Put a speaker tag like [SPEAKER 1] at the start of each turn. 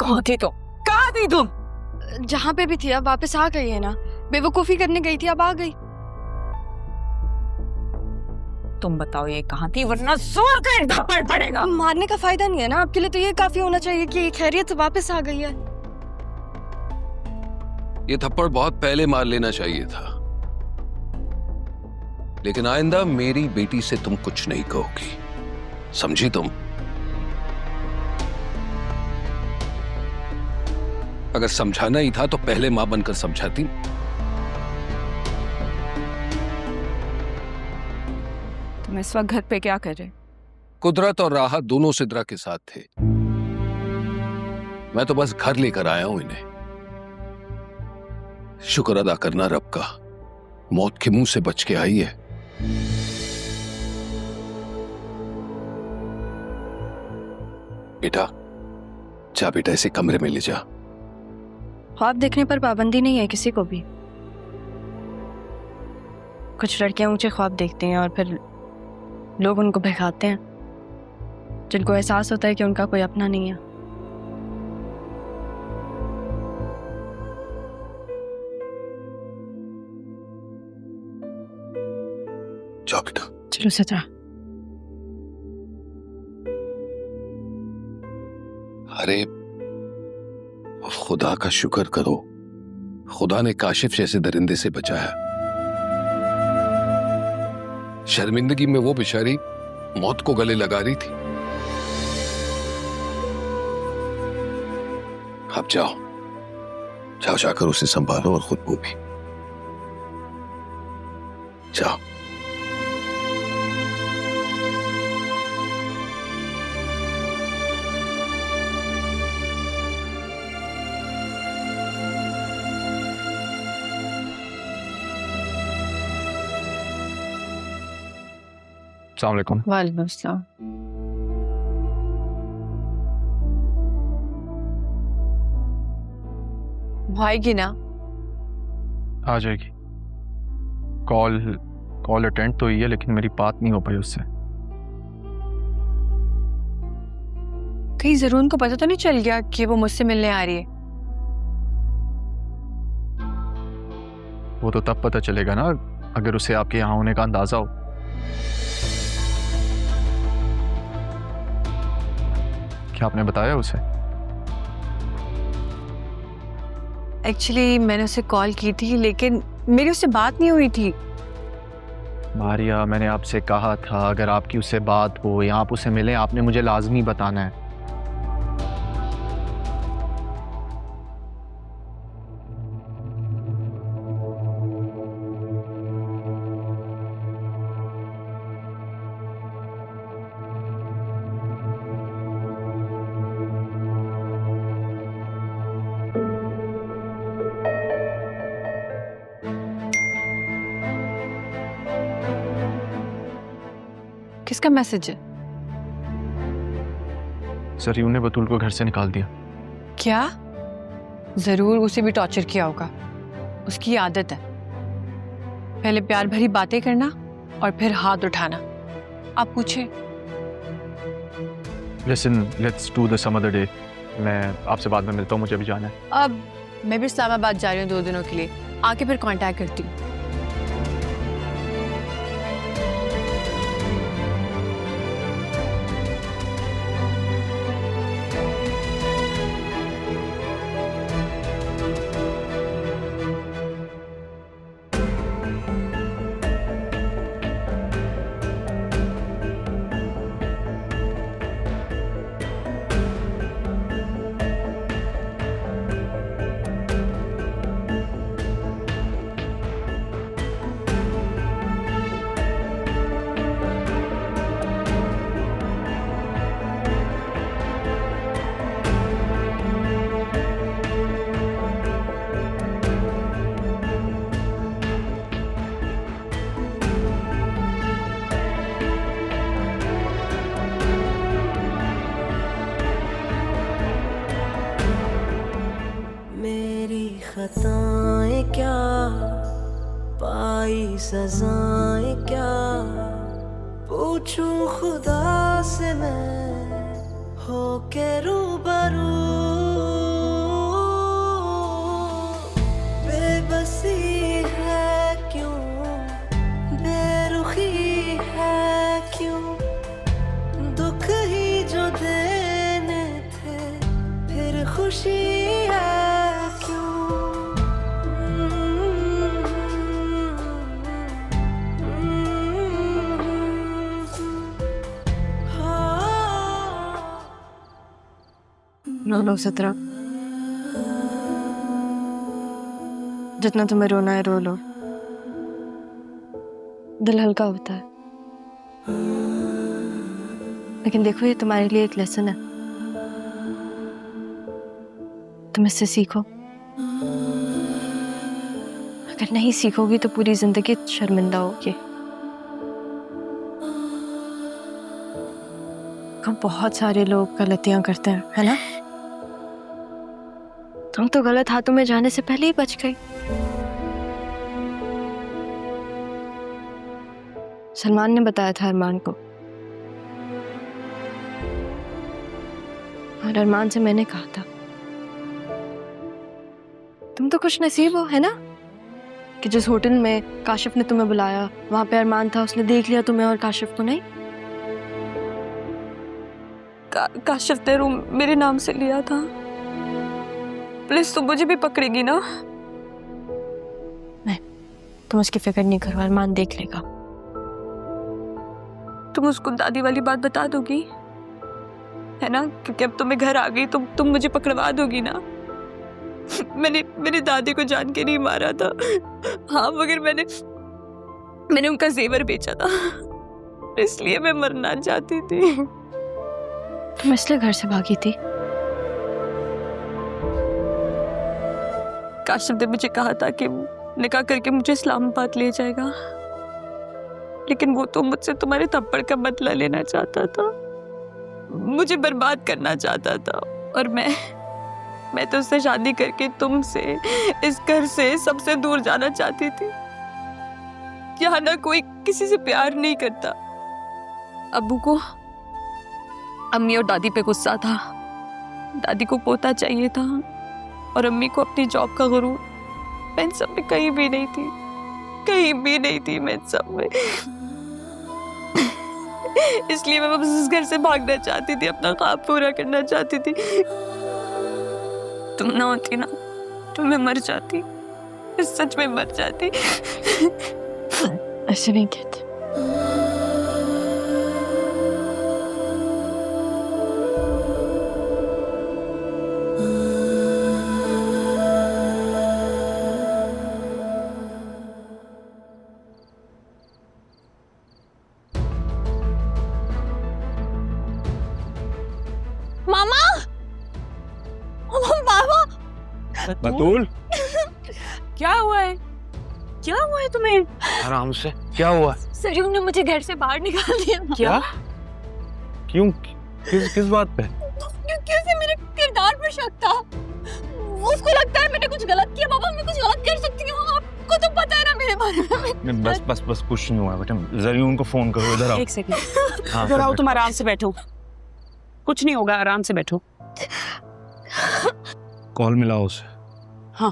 [SPEAKER 1] कहाँ थी तुम? कहाँ थी तुम?
[SPEAKER 2] जहाँ पे भी थी अब वापस आ गई है ना। बेवकूफी करने गई थी, अब आ गई।
[SPEAKER 1] तुम बताओ ये कहाँ थी, वरना जोर का एक थप्पड़ पड़ेगा।
[SPEAKER 2] मारने का फायदा नहीं है ना आपके लिए, तो ये काफी होना चाहिए कि खैरियत से वापस आ गई है।
[SPEAKER 3] ये थप्पड़ बहुत पहले मार लेना चाहिए था, लेकिन आइंदा मेरी बेटी से तुम कुछ नहीं कहोगी, समझी तुम? अगर समझाना ही था तो पहले मां बनकर समझाती।
[SPEAKER 1] तुम इस वक्त घर पे क्या कर रहे?
[SPEAKER 3] कुदरत और राहत दोनों सिद्रा के साथ थे। मैं तो बस घर लेकर आया हूं इन्हें। शुक्र अदा करना रब का, मौत के मुंह से बच के आई है। बेटा जा, बेटा इसे कमरे में ले जा।
[SPEAKER 2] ख्वाब देखने पर पाबंदी नहीं है किसी को भी। कुछ लड़कियां ऊंचे ख्वाब देखती हैं और फिर लोग उनको बहकाते हैं, जिनको एहसास होता है कि उनका कोई अपना नहीं है।
[SPEAKER 3] जाओ बेटा।
[SPEAKER 2] चलो सचा।
[SPEAKER 3] अरे खुदा का शुक्र करो, खुदा ने काशिफ जैसे दरिंदे से बचाया। शर्मिंदगी में वो बेचारी मौत को गले लगा रही थी। अब जाओ, जाओ जाकर उसे संभालो और खुद को भी। जाओ।
[SPEAKER 4] अस्सलाम वालेकुम।
[SPEAKER 1] वालेकुम अस्सलाम।
[SPEAKER 5] आएगी ना?
[SPEAKER 4] आ जाएगी। कॉल अटेंड तो हुई है, लेकिन मेरी बात नहीं हो पाई उससे।
[SPEAKER 5] कहीं जरूर उनको पता तो नहीं चल गया कि वो मुझसे मिलने आ रही है?
[SPEAKER 4] वो तो तब पता चलेगा ना अगर उसे आपके यहाँ होने का अंदाजा हो। क्या आपने बताया उसे?
[SPEAKER 5] एक्चुअली मैंने उसे कॉल की थी, लेकिन मेरी उससे बात नहीं हुई थी।
[SPEAKER 4] मारिया, मैंने आपसे कहा था अगर आपकी उससे बात हो या आप उसे मिलें, आपने मुझे लाजमी बताना है।
[SPEAKER 5] किसका मैसेज है?
[SPEAKER 4] जरीन ने बतूल को घर से निकाल दिया।
[SPEAKER 5] क्या? जरूर उसे भी टॉर्चर किया होगा। उसकी आदत है पहले प्यार भरी बातें करना और फिर हाथ उठाना। आप पूछे।
[SPEAKER 4] Listen, let's do this some other day. मैं आपसे बाद में मिलता हूँ, मुझे भी जाना है।
[SPEAKER 5] अब मैं भी इस्लामाबाद जा रही हूँ 2 दिनों के लिए, आके फिर कांटेक्ट करती हूँ।
[SPEAKER 6] खताएं क्या, पाई सजाएं क्या, पूछूं खुदा से मैं हो के रूबरू। खुशी है क्यों?
[SPEAKER 2] रो लो सतरा, जितना तुम्हें रोना है रो लो, दिल हल्का होता है। लेकिन देखो, ये तुम्हारे लिए एक लेसन है, तुम इससे सीखो। अगर नहीं सीखोगी तो पूरी जिंदगी शर्मिंदा होगी। हम बहुत सारे लोग गलतियां करते हैं, है ना? तुम तो गलत हाथों में जाने से पहले ही बच गई। सलमान ने बताया था अरमान को, और अरमान से मैंने कहा था तुम तो खुश नसीब हो, है ना, कि जिस होटल में काशिफ ने तुम्हें बुलाया वहां पे अरमान था, उसने देख लिया तुम्हें और काशिफ को नहीं।
[SPEAKER 1] काशिफ ने रूम मेरे नाम से लिया था। पुलिस तो मुझे भी पकड़ेगी ना?
[SPEAKER 2] नहीं, तुम उसकी फिक्र नहीं करो, अरमान देख लेगा।
[SPEAKER 1] तुम उसको दादी वाली बात बता दोगी, है ना? क्योंकि अब तो मैं घर आ गई तो तुम मुझे पकड़वा दोगी ना? मैंने दादी को जान के नहीं मारा था। हाँ, मगर मैंने उनका जेवर बेचा था, इसलिए मैं मरना चाहती थी।
[SPEAKER 2] तुम इसलिए घर से भागी थी?
[SPEAKER 1] काशिफ ने मुझे कहा था कि निकाह करके मुझे इस्लामाबाद ले जाएगा, लेकिन वो तो मुझसे तुम्हारे थप्पड़ का बदला लेना चाहता था, मुझे बर्बाद करना चाहता था। और मैं तो उससे शादी करके तुमसे, इस घर से सबसे दूर जाना चाहती थी। यहाँ ना कोई किसी से प्यार नहीं करता। अब्बू को अम्मी और दादी पे गुस्सा था, दादी को पोता चाहिए था और अम्मी को अपनी जॉब का गुरूर। मैं इन सब में कहीं भी नहीं थी, कहीं भी नहीं थी मैं इन सब में। इसलिए मैं बस इस घर से भागना चाहती थी, अपना ख्वाब पूरा करना चाहती थी। तुम ना होती ना तो मैं मर जाती, सच में मर जाती।
[SPEAKER 2] ऐसे नहीं कहते।
[SPEAKER 1] मामा, मामा,
[SPEAKER 3] बतूल,
[SPEAKER 1] क्या हुआ है? क्या हुआ है तुम्हें?
[SPEAKER 3] आराम से, क्या हुआ?
[SPEAKER 1] सरियू ने मुझे घर से बाहर निकाल दिया।
[SPEAKER 3] क्या? क्यों? किस बात पे?
[SPEAKER 1] क्योंकि उसे मेरे किरदार पर शक था। उसको लगता है मैंने कुछ गलत किया। बाबा, मैं कुछ गलत कर सकती हूँ, आपको तो पता है ना मेरे बारे में।
[SPEAKER 7] बस कुछ नहीं हुआ बेटा। जरूर उनको फोन करो, इधर आओ।
[SPEAKER 8] एक सेकंड, इधर आओ, तुम आराम से बैठो, कुछ नहीं होगा, आराम से बैठो।
[SPEAKER 7] कॉल मिलाओ उसे।
[SPEAKER 8] हाँ